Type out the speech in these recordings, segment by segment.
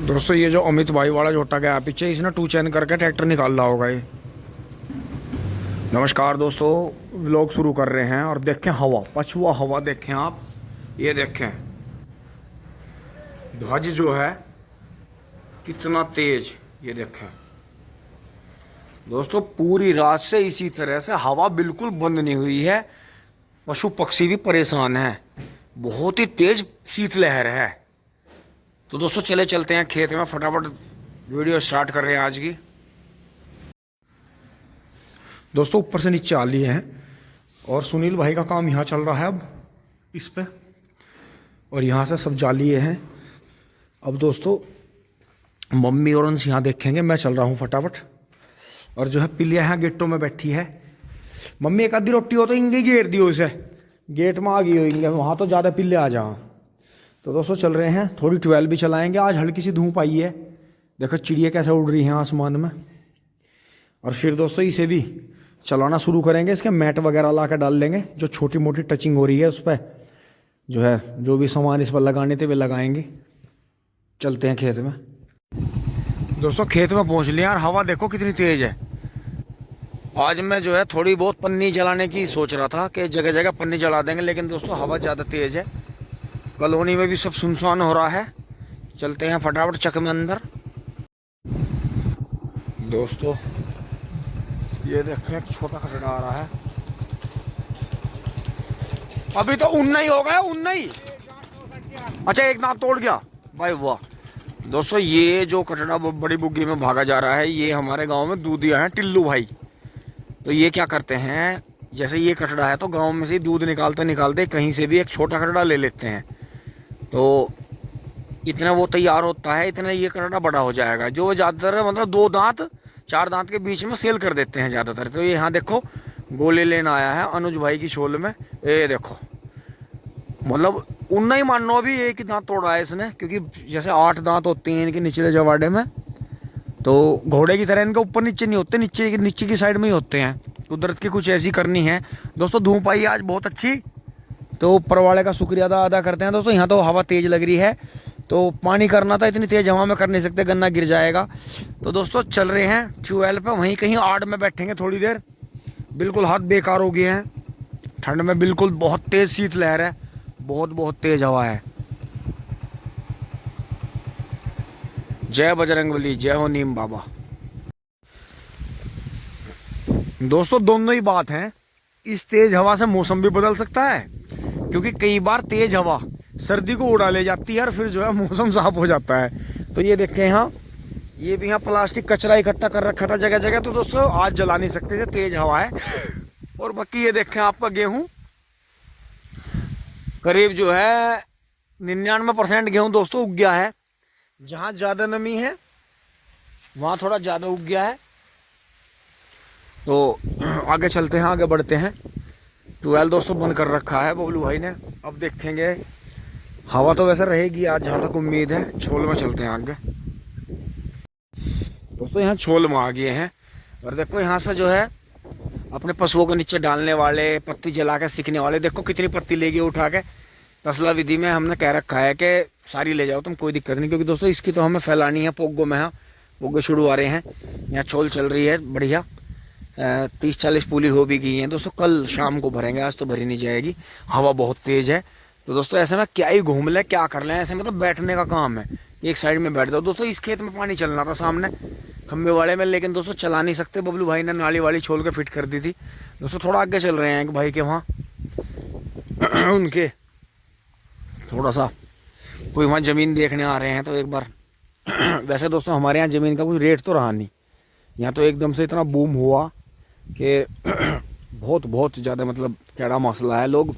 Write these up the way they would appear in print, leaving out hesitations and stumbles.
दोस्तों ये जो अमित भाई वाला जोटा गया पीछे, इसने 2 चैन करके ट्रैक्टर निकाल रहा होगा ये। नमस्कार दोस्तों, व्लॉग शुरू कर रहे हैं और देखें हवा, पछुआ हवा देखें आप, ये देखें ध्वज जो है कितना तेज, ये देखें दोस्तों। पूरी रात से इसी तरह से हवा बिल्कुल बंद नहीं हुई है, पशु पक्षी भी परेशान हैं, बहुत ही तेज शीतलहर है। तो दोस्तों चले चलते हैं खेत में, फटाफट वीडियो स्टार्ट कर रहे हैं आज की। दोस्तों ऊपर से नीचे आ लिए हैं और सुनील भाई का काम यहाँ चल रहा है अब इस पे, और यहाँ से सब जा लिए हैं। अब दोस्तों मम्मी और अंश यहाँ देखेंगे, मैं चल रहा हूँ फटाफट। और जो है पिलिया यहाँ गेटों में बैठी है। मम्मी एक आधी रोटी हो तो इंगे घेर दियो, इसे गेट में आ गई हो इंगे, वहाँ तो ज़्यादा पिल्ले आ जाओ। तो दोस्तों चल रहे हैं, थोड़ी 12 भी चलाएंगे। आज हल्की सी धूप आई है, देखो चिड़िया कैसे उड़ रही हैं आसमान में। और फिर दोस्तों इसे भी चलाना शुरू करेंगे, इसके मैट वगैरह ला कर डाल देंगे, जो छोटी मोटी टचिंग हो रही है उस पर जो है, जो भी सामान इस पर लगाने थे वे लगाएंगे। चलते हैं खेत में। दोस्तों खेत में पहुंच लिया और हवा देखो कितनी तेज है। आज मैं जो है थोड़ी बहुत पन्नी जलाने की सोच रहा था कि जगह जगह पन्नी जला देंगे, लेकिन दोस्तों हवा ज़्यादा तेज है, कॉलोनी में भी सब सुनसान हो रहा है। चलते हैं फटाफट चक में अंदर। दोस्तों ये देखें एक छोटा खटड़ा आ रहा है, अभी तो उन्ना ही हो गया, उन्ना ही। अच्छा एक दांत तोड़ गया भाई, वाह। दोस्तों ये जो कटड़ा बड़ी बुग्गी में भागा जा रहा है, ये हमारे गांव में दूधिया है टिल्लू भाई। तो ये क्या करते हैं, जैसे ये कटड़ा है तो गांव में से दूध निकालते निकालते कहीं से भी एक छोटा कटड़ा ले लेते हैं, तो इतना वो तैयार होता है, इतना ये कटड़ा बड़ा हो जाएगा, जो ज़्यादातर मतलब 2 दांत 4 दांत के बीच में सेल कर देते हैं ज़्यादातर। तो ये यहाँ देखो गोले लेने आया है अनुज भाई की शोल में, ये देखो मतलब उन्ना ही मान लो, अभी एक ही दांत तोड़ा है इसने, क्योंकि जैसे 8 दांत होते हैं इनके निचले जवाड़े में, तो घोड़े की तरह इनके ऊपर नीचे नहीं होते, नीचे की साइड में ही होते हैं। कुदरत की कुछ ऐसी करनी है। दोस्तों धूप आई आज बहुत अच्छी, तो ऊपर वाले का शुक्रिया अदा करते हैं। दोस्तों यहाँ तो हवा तेज लग रही है, तो पानी करना था, इतनी तेज हवा में कर नहीं सकते, गन्ना गिर जाएगा। तो दोस्तों चल रहे हैं ट्यूबवेल पे, वहीं कहीं आड़ में बैठेंगे थोड़ी देर। बिल्कुल हाथ बेकार हो गए हैं ठंड में, बिल्कुल बहुत तेज शीतलहर है, बहुत तेज हवा है। जय बजरंगबली, जय हो नीम बाबा। दोस्तों दोनों ही बात है, इस तेज हवा से मौसम भी बदल सकता है, क्योंकि कई बार तेज हवा सर्दी को उड़ा ले जाती है और फिर जो है मौसम साफ हो जाता है। तो ये देखें यहाँ, ये भी यहाँ प्लास्टिक कचरा इकट्ठा कर रखा था जगह जगह, तो दोस्तों आज जला नहीं सकते थे, तेज हवा है। और बाकी ये देखें आपका गेहूं करीब जो है 99% गेहूं दोस्तों उग गया है। जहां ज्यादा नमी है वहां थोड़ा ज्यादा उग गया है। तो आगे चलते हैं, आगे बढ़ते हैं। 12 दोस्तों बंद कर रखा है बबलू भाई ने, अब देखेंगे। हवा तो वैसे रहेगी आज जहाँ तक उम्मीद है। छोल में चलते हैं आगे। दोस्तों यहाँ छोल में आ गए हैं, और देखो यहाँ से जो है अपने पशुओं के नीचे डालने वाले, पत्ती जला के सीखने वाले, देखो कितनी पत्ती लेगी उठा के। तसला विधि में हमने कह रखा है कि सारी ले जाओ तुम, कोई दिक्कत नहीं, क्योंकि दोस्तों इसकी तो हमें फैलानी है। पोगो में है, पोगो शुरू आ रहे हैं, यहाँ छोल चल रही है बढ़िया। 30-40 पूली हो भी गई हैं दोस्तों, कल शाम को भरेंगे, आज तो भरी नहीं जाएगी, हवा बहुत तेज है। तो दोस्तों ऐसे में क्या ही घूम ले, क्या कर लें, ऐसे मतलब बैठने का काम है, एक साइड में बैठ जाओ। दोस्तों इस खेत में पानी चलना था सामने खंबे वाले में, लेकिन दोस्तों चला नहीं सकते, बबलू भाई ने नाली वाली छोल के फिट कर दी थी। दोस्तों थोड़ा आगे चल रहे हैं एक भाई के वहाँ उनके थोड़ा सा कोई वहाँ ज़मीन देखने आ रहे हैं, तो एक बार वैसे दोस्तों हमारे यहाँ ज़मीन का कुछ रेट तो रहा नहीं, यहाँ तो एकदम से इतना बूम हुआ कि बहुत ज़्यादा मतलब कैड़ा मसला है। लोग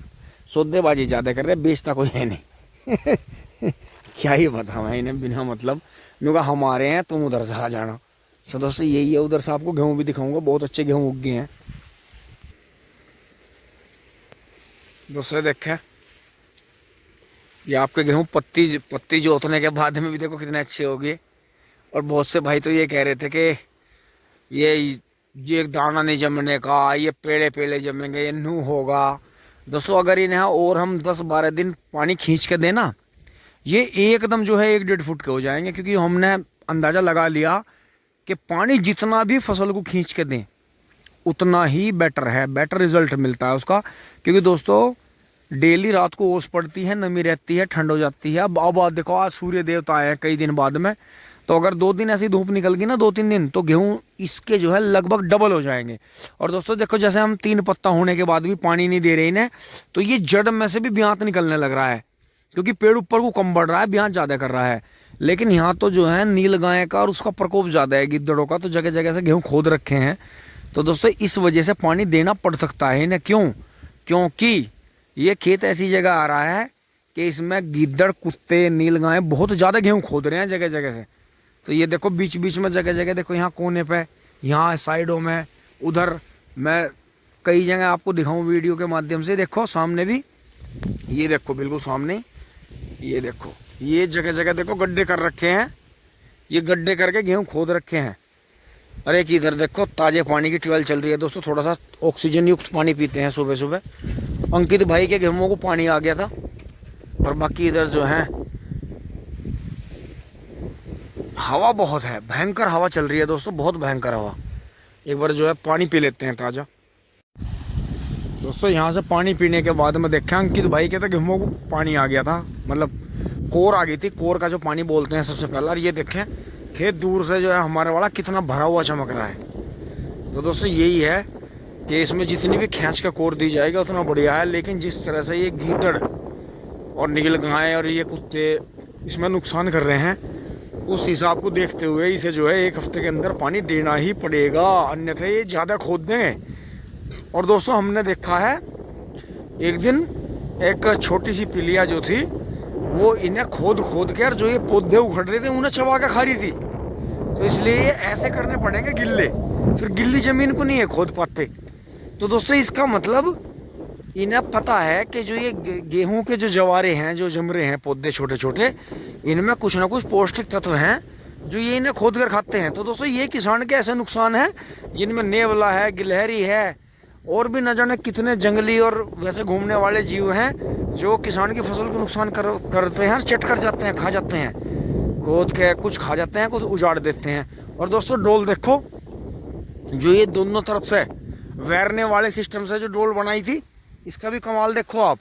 सौदेबाजी ज़्यादा कर रहे हैं, बेचता कोई है नहीं क्या ही बताऊँ इन्हें बिना मतलब, क्योंकि हमारे हैं तुम उधर से आ जाना। सो दोस्तों यही है, उधर से आपको गेहूँ भी दिखाऊंगा, बहुत अच्छे गेहूँ उग गए हैं। दोस्तों देखें ये आपके गेहूँ पत्ती जोतने के बाद में भी देखो कितने अच्छे हो गए। और बहुत से भाई तो ये कह रहे थे कि ये दाना नहीं जमने का, ये पेड़े पेड़े जमेंगे, ये नू होगा। दोस्तों अगर इन्हें और हम 10-12 दिन पानी खींच के देना, ये एकदम जो है 1-1.5 फुट के हो जाएंगे, क्योंकि हमने अंदाज़ा लगा लिया कि पानी जितना भी फसल को खींच के दें उतना ही बेटर है, बेटर रिजल्ट मिलता है उसका। क्योंकि दोस्तों डेली रात को ओस पड़ती है, नमी रहती है, ठंड हो जाती है। अब देखो आज सूर्य देवता आए हैं कई दिन बाद में, तो अगर 2 दिन ऐसी धूप निकल गई ना, 2-3 दिन, तो गेहूं इसके जो है लगभग डबल हो जाएंगे। और दोस्तों देखो जैसे हम 3 पत्ता होने के बाद भी पानी नहीं दे रहे इन्हें, तो ये जड़ में से भी ब्यांत निकलने लग रहा है, क्योंकि पेड़ ऊपर को कम बढ़ रहा है, ब्यांत ज़्यादा कर रहा है। लेकिन यहाँ तो जो है नील गाय का और उसका प्रकोप ज़्यादा है, गिद्धड़ों का, तो जगह जगह से गेहूँ खोद रखे हैं। तो दोस्तों इस वजह से पानी देना पड़ सकता है इन्हें। क्यों? क्योंकि ये खेत ऐसी जगह आ रहा है कि इसमें गिद्धड़, कुत्ते, नील गाय बहुत ज़्यादा गेहूँ खोद रहे हैं जगह जगह से। तो ये देखो बीच बीच में जगह जगह देखो, यहाँ कोने पे, यहाँ साइडों में, उधर, मैं कई जगह आपको दिखाऊं वीडियो के माध्यम से। देखो सामने भी, ये देखो बिल्कुल सामने, ये देखो, ये जगह जगह देखो गड्ढे कर रखे हैं, ये गड्ढे करके गेहूँ खोद रखे हैं। अरे कि इधर देखो ताजे पानी की ट्यूबवेल चल रही है दोस्तों, थोड़ा सा ऑक्सीजन युक्त पानी पीते हैं सुबह सुबह। अंकित भाई के गेहूँ को पानी आ गया था। और बाकी इधर जो है हवा बहुत है, भयंकर हवा चल रही है दोस्तों, बहुत भयंकर हवा। एक बार जो है पानी पी लेते हैं ताज़ा। दोस्तों यहाँ से पानी पीने के बाद में देखा अंकित भाई के तो गेहूँ को पानी आ गया था, मतलब कोर आ गई थी, कोर का जो पानी बोलते हैं सबसे पहला। और ये देखें खेत दूर से जो है हमारे वाला कितना भरा हुआ चमक रहा है। तो दोस्तों यही है कि इसमें जितनी भी खींच का कोर दी जाएगा उतना बढ़िया है। लेकिन जिस तरह से ये गीदड़ और नील गाय और ये कुत्ते इसमें नुकसान कर रहे हैं, उस हिसाब को देखते हुए इसे जो है 1 हफ्ते के अंदर पानी देना ही पड़ेगा, अन्यथा ये ज़्यादा खोद देंगे। और दोस्तों हमने देखा है एक दिन एक छोटी सी पिलिया जो थी वो इन्हें खोद खोद कर जो ये पौधे उखड़ रहे थे उन्हें चबा के खा रही थी। तो इसलिए ये ऐसे करने पड़ेंगे गिल्ले, फिर गिल्ली ज़मीन को नहीं है खोद पाते। तो दोस्तों इसका मतलब इन्हें पता है कि जो ये गेहूं के जो जवारे हैं, जो जमरे हैं पौधे छोटे छोटे, इनमें कुछ ना कुछ पौष्टिक तत्व हैं जो ये इन्हें खोद कर खाते हैं। तो दोस्तों ये किसान के ऐसे नुकसान है जिनमें नेवला है, गिलहरी है, और भी न जाने कितने जंगली और वैसे घूमने वाले जीव हैं जो किसान की फसल को नुकसान करते हैं, चट कर जाते हैं, खा जाते हैं, खोद के कुछ खा जाते हैं, कुछ उजाड़ देते हैं। और दोस्तों डोल देखो, जो ये दोनों तरफ से वैरने वाले सिस्टम से जो डोल बनाई थी, इसका भी कमाल देखो आप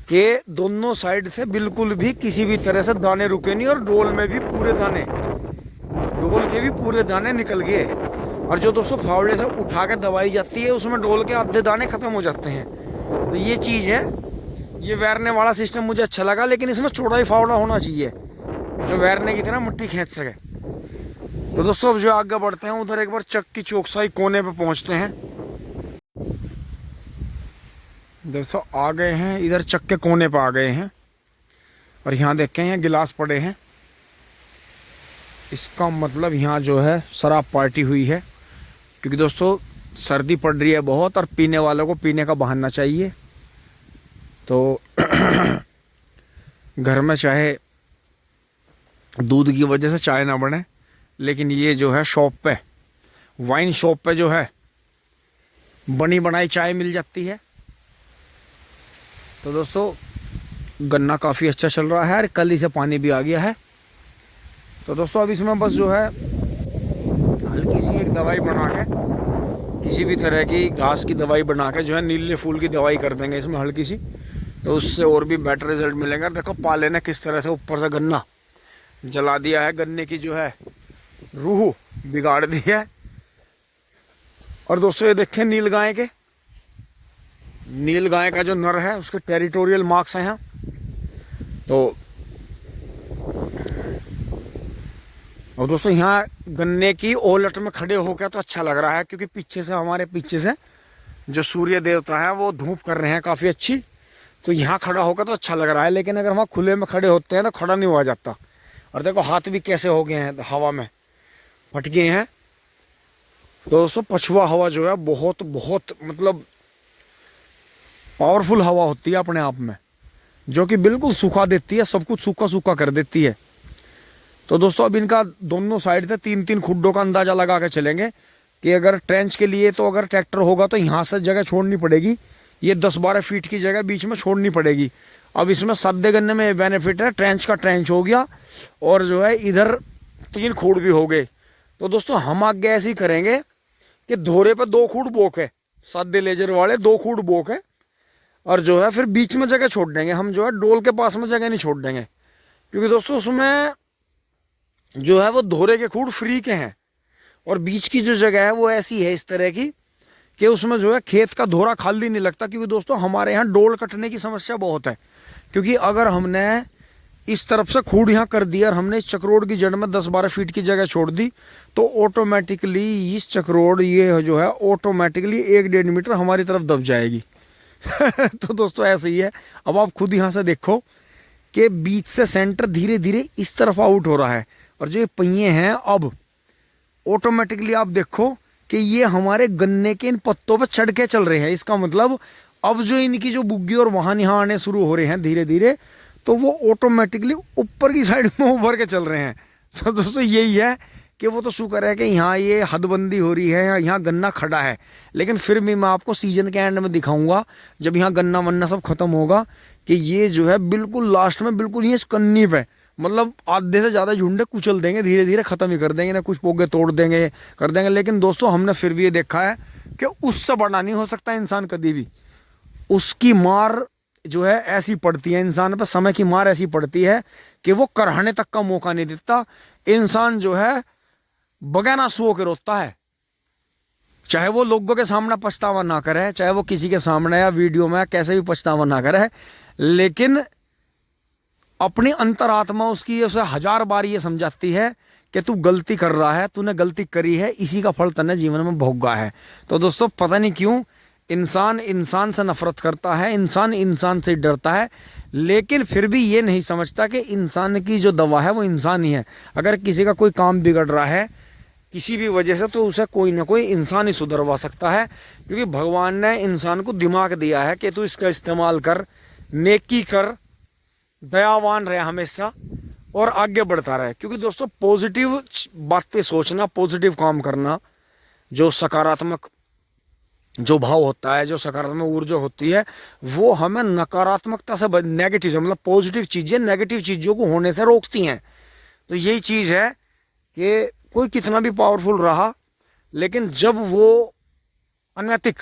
कि दोनों साइड से बिल्कुल भी किसी भी तरह से दाने रुके नहीं, और डोल में भी पूरे दाने, डोल के भी पूरे दाने निकल गए। और जो दोस्तों फावड़े से उठा के दवाई जाती है उसमें डोल के आधे दाने खत्म हो जाते हैं। तो ये चीज़ है, ये वैरने वाला सिस्टम मुझे अच्छा लगा, लेकिन इसमें चौड़ा फावड़ा होना चाहिए जो वैरने की तरह मिट्टी खींच सके। तो दोस्तों अब जो आगे बढ़ते हैं उधर एक बार चक की चौकसाई कोने पे पहुंचते हैं। दोस्तों आ गए हैं इधर चक के कोने पे आ गए हैं, और यहाँ देखें यहाँ गिलास पड़े हैं। इसका मतलब यहाँ जो है शराब पार्टी हुई है, क्योंकि दोस्तों सर्दी पड़ रही है बहुत और पीने वालों को पीने का बहाना चाहिए। तो घर में चाहे दूध की वजह से चाय ना बने, लेकिन ये जो है शॉप पे, वाइन शॉप पे जो है बनी बनाई चाय मिल जाती है। तो दोस्तों गन्ना काफ़ी अच्छा चल रहा है और कल ही से पानी भी आ गया है। तो दोस्तों अब इसमें बस जो है हल्की सी एक दवाई बना के, किसी भी तरह की घास की दवाई बना के जो है नीले फूल की दवाई कर देंगे इसमें हल्की सी, तो उससे और भी बेटर रिजल्ट मिलेगा। देखो पाले ने किस तरह से ऊपर से गन्ना जला दिया है, गन्ने की जो है रूह बिगाड़ दी है। और दोस्तों ये देखें नील गाय का जो नर है उसके टेरिटोरियल मार्क्स हैं यहाँ। तो और दोस्तों यहाँ गन्ने की ओलट में खड़े होकर तो अच्छा लग रहा है, क्योंकि पीछे से, हमारे पीछे से जो सूर्य देवता है वो धूप कर रहे हैं काफ़ी अच्छी, तो यहाँ खड़ा होकर तो अच्छा लग रहा है। लेकिन अगर वहाँ खुले में खड़े होते हैं तो खड़ा नहीं हुआ जाता। और देखो हाथ भी कैसे हो गए हैं, हवा में फट गए हैं। तो दोस्तों पछुआ हवा जो है बहुत बहुत मतलब पावरफुल हवा होती है अपने आप में, जो कि बिल्कुल सूखा देती है, सब कुछ सूखा सूखा कर देती है। तो दोस्तों अब इनका दोनों साइड से 3-3 खुड्डों का अंदाजा लगा के चलेंगे कि अगर ट्रेंच के लिए तो अगर ट्रैक्टर होगा तो यहाँ से जगह छोड़नी पड़ेगी, ये 10-12 फीट की जगह बीच में छोड़नी पड़ेगी। अब इसमें सद्दे गन्ने में बेनिफिट है, ट्रेंच का ट्रेंच हो गया और जो है इधर 3 खूड़ भी हो गए। तो दोस्तों हम आगे ऐसे ही करेंगे कि धोरे पे 2 खूड़ बोक है, सद्दे लेजर वाले 2 खूड़ बोक है, और जो है फिर बीच में जगह छोड़ देंगे हम, जो है डोल के पास में जगह नहीं छोड़ देंगे, क्योंकि दोस्तों उसमें जो है वो धोरे के खूड़ फ्री के हैं, और बीच की जो जगह है वो ऐसी है इस तरह की कि उसमें जो है खेत का धोरा खाली नहीं लगता। क्योंकि दोस्तों हमारे यहाँ डोल कटने की समस्या बहुत है, क्योंकि अगर हमने इस तरफ से खूड़ यहाँ कर दिया और हमने इस चक्रोड की जड़ में 10-12 फीट की जगह छोड़ दी तो ऑटोमेटिकली इस चक्रोड ये जो है ऑटोमेटिकली 1-1.5 मीटर हमारी तरफ दब जाएगी। तो दोस्तों ऐसे ही है। अब आप खुद यहाँ से देखो कि बीच से सेंटर धीरे धीरे इस तरफ आउट हो रहा है, और जो ये पहिए हैं अब ऑटोमेटिकली आप देखो कि ये हमारे गन्ने के इन पत्तों पर चढ़ के चल रहे हैं। इसका मतलब अब जो इनकी जो बुग्गी और वहां यहाँ आने शुरू हो रहे हैं धीरे धीरे, तो वो ऑटोमेटिकली ऊपर की साइड में उभर के चल रहे हैं। तो दोस्तों यही है कि वो तो शुक्र है कि यहाँ ये हदबंदी हो रही है, यहाँ गन्ना खड़ा है, लेकिन फिर भी मैं आपको सीजन के एंड में दिखाऊंगा जब यहाँ गन्ना वन्ना सब खत्म होगा कि ये जो है बिल्कुल लास्ट में बिल्कुल ये कन्नी पे मतलब आधे से ज़्यादा झुंडे कुचल देंगे, धीरे धीरे ख़त्म ही कर देंगे ना, कुछ पोगे तोड़ देंगे कर देंगे। लेकिन दोस्तों हमने फिर भी ये देखा है कि उससे बड़ा नहीं हो सकता इंसान कभी भी। उसकी मार जो है ऐसी पड़ती है इंसान पर, समय की मार ऐसी पड़ती है कि वो करहने तक का मौका नहीं देता। इंसान जो है बगैर आंसुओं के रोता है, चाहे वो लोगों के सामने पछतावा ना करे, चाहे वो किसी के सामने या वीडियो में कैसे भी पछतावा ना करे, लेकिन अपनी अंतरात्मा उसकी उसे 1000 बार ये समझाती है कि तू गलती कर रहा है, तूने गलती करी है, इसी का फल तन्ने जीवन में भोगा है। तो दोस्तों पता नहीं क्यों इंसान इंसान से नफरत करता है, इंसान इंसान से डरता है, लेकिन फिर भी ये नहीं समझता कि इंसान की जो दवा है वो इंसान ही है। अगर किसी का कोई काम बिगड़ रहा है किसी भी वजह से तो उसे कोई ना कोई इंसान ही सुधरवा सकता है, क्योंकि भगवान ने इंसान को दिमाग दिया है कि तू इसका इस्तेमाल कर, नेकी कर, दयावान रहे हमेशा और आगे बढ़ता रहे। क्योंकि दोस्तों पॉजिटिव बातें सोचना, पॉजिटिव काम करना, जो सकारात्मक जो भाव होता है, जो सकारात्मक ऊर्जा होती है, वो हमें नकारात्मकता से नेगेटिव मतलब पॉजिटिव चीजें नेगेटिव चीजों को होने से रोकती हैं। तो यही चीज है कि कोई कितना भी पावरफुल रहा, लेकिन जब वो अनैतिक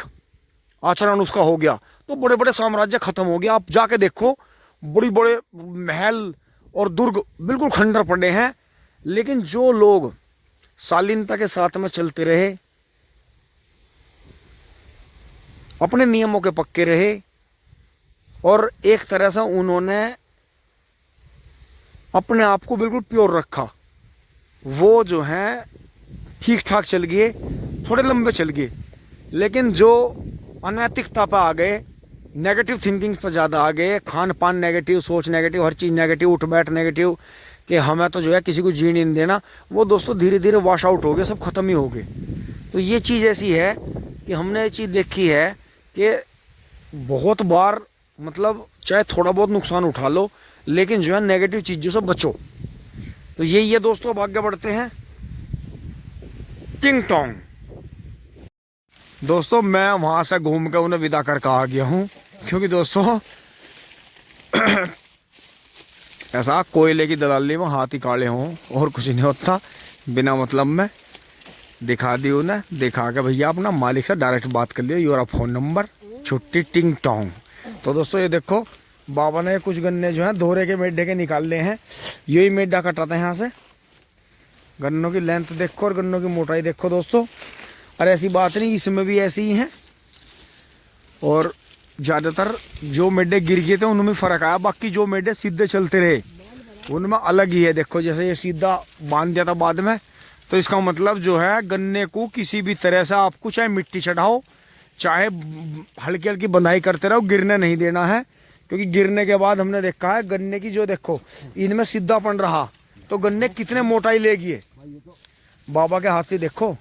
आचरण उसका हो गया तो बड़े बड़े साम्राज्य खत्म हो गया। आप जाके देखो बड़ी बड़े महल और दुर्ग बिल्कुल खंडर पड़े हैं, लेकिन जो लोग शालीनता के साथ में चलते रहे, अपने नियमों के पक्के रहे और एक तरह से उन्होंने अपने आप को बिल्कुल प्योर रखा, वो जो है ठीक ठाक चल गए, थोड़े लंबे चल गए। लेकिन जो अनैतिकता पर आ गए, नेगेटिव थिंकिंग पर ज़्यादा आ गए, खान पान नेगेटिव, सोच नेगेटिव, हर चीज़ नेगेटिव, उठ बैठ नेगेटिव, कि हमें तो जो है किसी को जीने नहीं देना, वो दोस्तों धीरे धीरे वॉश आउट हो गए, सब खत्म ही हो गए। तो ये चीज़ ऐसी है कि हमने ये चीज़ देखी है कि बहुत बार मतलब चाहे थोड़ा बहुत नुकसान उठा लो, लेकिन जो है नेगेटिव चीज़ों से बचो। तो यही है दोस्तों, अब आगे बढ़ते हैं। टिंग टोंग दोस्तों, मैं वहां से घूम कर उन्हें विदा करके आ गया हूँ, क्योंकि दोस्तों ऐसा कोयले की दलाली में हाथ ही काले हों और कुछ नहीं होता, बिना मतलब में दिखा दी उन्हें, दिखा के भैया अपना मालिक से डायरेक्ट बात कर लिया, योरा फोन नंबर, छुट्टी, टिंग टोंग। तो दोस्तों ये देखो बाबा ने कुछ गन्ने जो हैं धोरे के मेढे के निकाले हैं, यही मेढा कटाते हैं यहाँ से। गन्नों की लेंथ देखो और गन्नों की मोटाई देखो दोस्तों, और ऐसी बात नहीं, इसमें भी ऐसी ही हैं। और ज़्यादातर जो मेढे गिर गए थे उनमें फ़र्क आया, बाकी जो मेढे सीधे चलते रहे उनमें अलग ही है। देखो जैसे ये सीधा बांध दिया था बाद में, तो इसका मतलब जो है गन्ने को किसी भी तरह से आपको चाहे मिट्टी चढ़ाओ, चाहे हल्की हल्की बंधाई करते रहो, गिरने नहीं देना है। क्योंकि गिरने के बाद हमने देखा है गन्ने की जो देखो इनमें सीधापन रहा तो गन्ने कितने मोटाई लेगी। बाबा के हाथ से देखो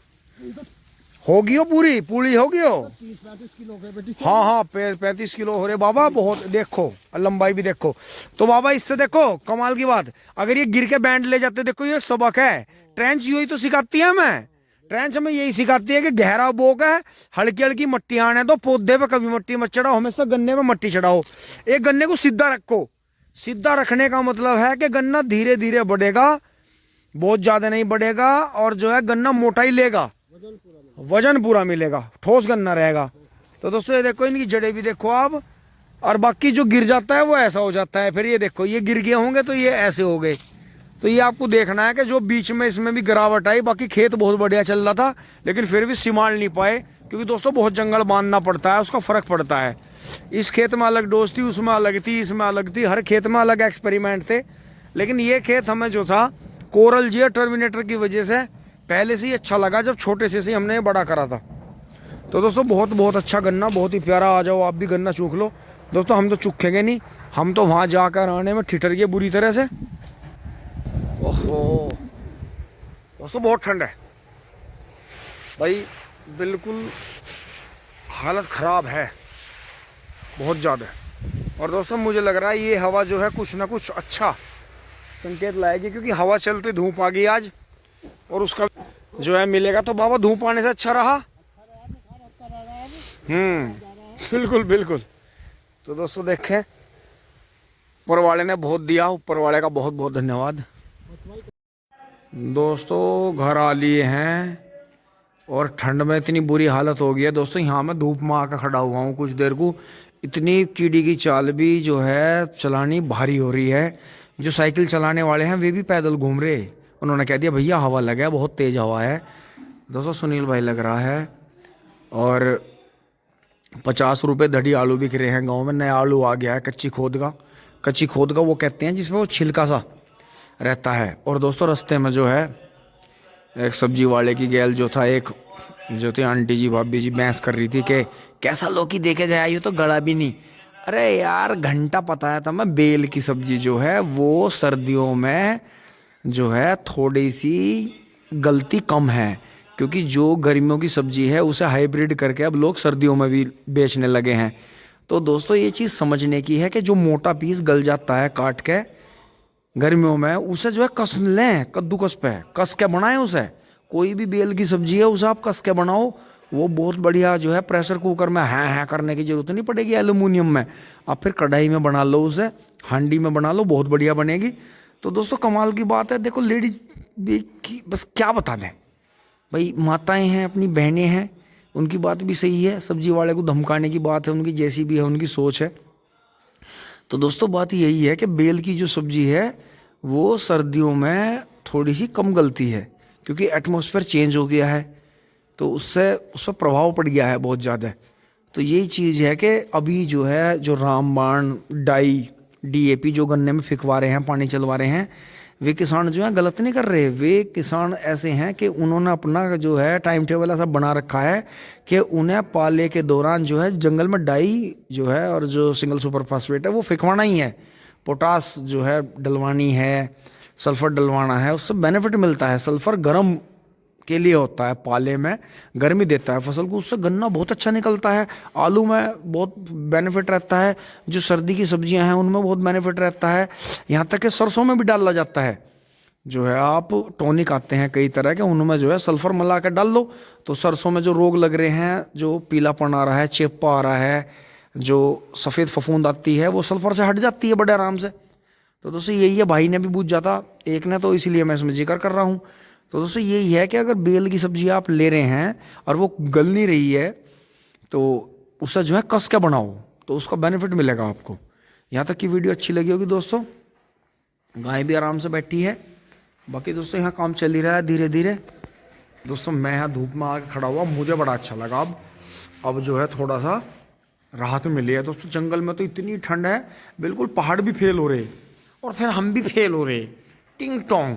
होगी हो पूरी पूरी होगी हो, 30-35 किलो। हाँ हाँ 35 किलो हो रहे बाबा, बहुत देखो लंबाई भी देखो। तो बाबा इससे देखो कमाल की बात, अगर ये गिर के बैंड ले जाते, देखो ये सबक है, ट्रेंच यही तो सिखाती है हमें, ट्रेंच में यही सिखाती है कि गहरा बोक है, हल्की हल्की मट्टी आने दो, पौधे पे कभी मट्टी मत चढ़ाओ, हमेशा गन्ने में मट्टी चढ़ाओ। एक गन्ने को सीधा रखो। सीधा रखने का मतलब है कि गन्ना धीरे धीरे बढ़ेगा, बहुत ज्यादा नहीं बढ़ेगा, और जो है गन्ना मोटाई लेगा, वजन पूरा मिलेगा, ठोस गन्ना रहेगा। तो दोस्तों ये देखो, इनकी जड़ें भी देखो आप, और बाकी जो गिर जाता है वो ऐसा हो जाता है। फिर ये देखो, ये गिर गए होंगे तो ये ऐसे हो गए। तो ये आपको देखना है कि जो बीच में इसमें भी गिरावट आई। बाकी खेत बहुत बढ़िया चल रहा था, लेकिन फिर भी संभाल नहीं पाए, क्योंकि दोस्तों बहुत जंगल बांधना पड़ता है, उसका फर्क पड़ता है। इस खेत में अलग डोज थी, उसमें अलग थी, इसमें अलग थी, हर खेत में अलग एक्सपेरिमेंट थे। लेकिन ये खेत हमें जो था कोरल जिया टर्मिनेटर की वजह से पहले से ही अच्छा लगा, जब छोटे से हमने बड़ा करा था। तो दोस्तों बहुत बहुत अच्छा गन्ना, बहुत ही प्यारा। आ जाओ आप भी गन्ना चूक लो। दोस्तों हम तो चूकेंगे नहीं, हम तो वहाँ जाकर आने में ठिठर गए बुरी तरह से। ओहो दोस्तों बहुत ठंड है भाई, बिल्कुल हालत ख़राब है बहुत ज़्यादा। और दोस्तों मुझे लग रहा है ये हवा जो है कुछ ना कुछ अच्छा संकेत लाएगी, क्योंकि हवा चलते धूप आ गई आज, और उसका जो है मिलेगा तो बाबा धूप आने से अच्छा रहा। बिल्कुल बिल्कुल। तो दोस्तों देखें, ऊपर वाले ने बहुत दिया, ऊपर वाले का बहुत बहुत धन्यवाद। दोस्तों घर आ लिए हैं, और ठंड में इतनी बुरी हालत हो गई है दोस्तों। यहाँ मैं धूप में आकर खड़ा हुआ हूँ कुछ देर को। इतनी कीड़ी की चाल भी जो है चलानी भारी हो रही है। जो साइकिल चलाने वाले हैं वे भी पैदल घूम रहे। उन्होंने कह दिया भैया हवा लगा, बहुत तेज़ हवा है। दोस्तों सुनील भाई लग रहा है, और 50 रुपये धड़ी आलू बिक रहे हैं गाँव में। नया आलू आ गया है कच्ची खोद का। कच्ची खोद का वो कहते हैं जिसमें वो छिलका सा रहता है। और दोस्तों रास्ते में जो है एक सब्जी वाले की गैल जो था, एक जो थी आंटी जी भाभी जी, बहस कर रही थी कि कैसा लौकी देके गया, ये तो गला भी नहीं। अरे यार घंटा पता है था मैं, बेल की सब्जी जो है वो सर्दियों में जो है थोड़ी सी गलती कम है, क्योंकि जो गर्मियों की सब्जी है उसे हाइब्रिड करके अब लोग सर्दियों में भी बेचने लगे हैं। तो दोस्तों ये चीज़ समझने की है कि जो मोटा पीस गल जाता है काट के गर्मियों में, उसे जो है कस लें, कद्दूकस पे कस के बनाएं उसे। कोई भी बेल की सब्जी है उसे आप कस के बनाओ, वो बहुत बढ़िया जो है। प्रेशर कुकर में हैं करने की जरूरत नहीं पड़ेगी, एल्यूमिनियम में आप फिर कढ़ाई में बना लो उसे, हांडी में बना लो, बहुत बढ़िया बनेगी। तो दोस्तों कमाल की बात है। देखो लेडीज की बस क्या बता दें भाई, माताएं हैं, अपनी बहनें हैं, उनकी बात भी सही है। सब्जी वाले को धमकाने की बात है उनकी, जैसी भी है उनकी सोच है। तो दोस्तों बात यही है कि बेल की जो सब्जी है वो सर्दियों में थोड़ी सी कम गलती है, क्योंकि एटमॉस्फेयर चेंज हो गया है, तो उससे उस पर प्रभाव पड़ गया है बहुत ज़्यादा। तो यही चीज़ है कि अभी जो है जो रामबाण डाई DAP जो गन्ने में फिकवा रहे हैं, पानी चलवा रहे हैं, वे किसान जो है गलत नहीं कर रहे। वे किसान ऐसे हैं कि उन्होंने अपना जो है टाइम टेबल ऐसा बना रखा है कि उन्हें पाले के दौरान जो है जंगल में डाई जो है और जो सिंगल सुपर फास्फेट है वो फिकवाना ही है। पोटास जो है डलवानी है, सल्फ़र डलवाना है, उससे बेनिफिट मिलता है। सल्फ़र गर्म के लिए होता है, पाले में गर्मी देता है फसल को, उससे गन्ना बहुत अच्छा निकलता है। आलू में बहुत बेनिफिट रहता है, जो सर्दी की सब्जियां हैं उनमें बहुत बेनिफिट रहता है। यहाँ तक कि सरसों में भी डाला जाता है। जो है आप टॉनिक आते हैं कई तरह के, उनमें जो है सल्फ़र मिला कर डाल लो, तो सरसों में जो रोग लग रहे हैं, जो पीलापन आ रहा है, चेपा आ रहा है, जो सफ़ेद फफूंद आती है, वो सल्फ़र से हट जाती है बड़े आराम से। तो दोस्तों यही है, भाई ने भी बूझ जाता एक ने, तो इसीलिए मैं इसमें जिक्र कर रहा हूँ। तो दोस्तों यही है कि अगर बेल की सब्जी आप ले रहे हैं और वो गल नहीं रही है, तो उससे जो है कस के बनाओ, तो उसका बेनिफिट मिलेगा आपको। यहाँ तक की वीडियो अच्छी लगी होगी दोस्तों। गाय भी आराम से बैठी है। बाकी दोस्तों यहाँ काम चल ही रहा है धीरे धीरे। दोस्तों मैं यहाँ धूप में आके खड़ा हुआ, मुझे बड़ा अच्छा लगा। अब जो है थोड़ा सा राहत मिली है दोस्तों। जंगल में तो इतनी ठंड है, बिल्कुल पहाड़ भी फेल हो रहे और फिर हम भी फेल हो रहे, टिंग टोंग।